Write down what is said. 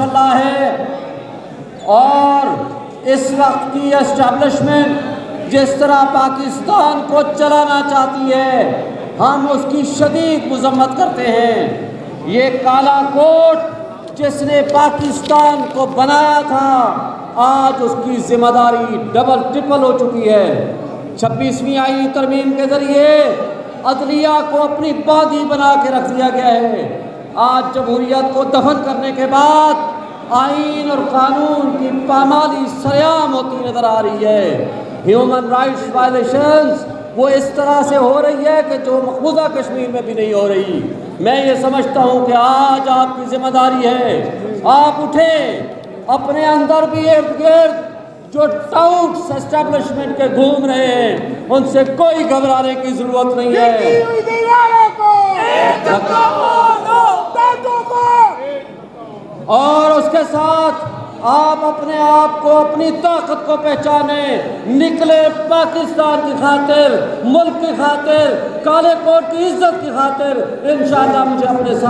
ماشاءاللہ ہے، اور اس وقت کی اسٹیبلشمنٹ جس طرح پاکستان کو چلانا چاہتی ہے ہم اس کی شدید مذمت کرتے ہیں۔ یہ کالا کوٹ جس نے پاکستان کو بنایا تھا آج اس کی ذمہ داری ڈبل ٹرپل ہو چکی ہے۔ 26ویں آئینی ترمیم کے ذریعے عدلیہ کو اپنی باغی بنا کے رکھ دیا گیا ہے۔ آج جمہوریت کو دفن کرنے کے بعد آئین اور قانون کی پامالی سرعام ہوتی نظر آ رہی ہے۔ ہیومن رائٹس وائلیشنز وہ اس طرح سے ہو رہی ہے کہ جو مقبوضہ کشمیر میں بھی نہیں ہو رہی۔ میں یہ سمجھتا ہوں کہ آج آپ کی ذمہ داری ہے، آپ اٹھیں، اپنے اندر بھی ارد گرد جو ٹاؤٹس اسٹیبلشمنٹ کے گھوم رہے ہیں ان سے کوئی گھبرانے کی ضرورت نہیں ہے۔ اور اس کے ساتھ آپ اپنے آپ کو، اپنی طاقت کو پہچانیں، نکلے پاکستان کی خاطر، ملک کی خاطر، کالے کوٹ کی عزت کی خاطر۔ انشاءاللہ مجھے اپنے ساتھ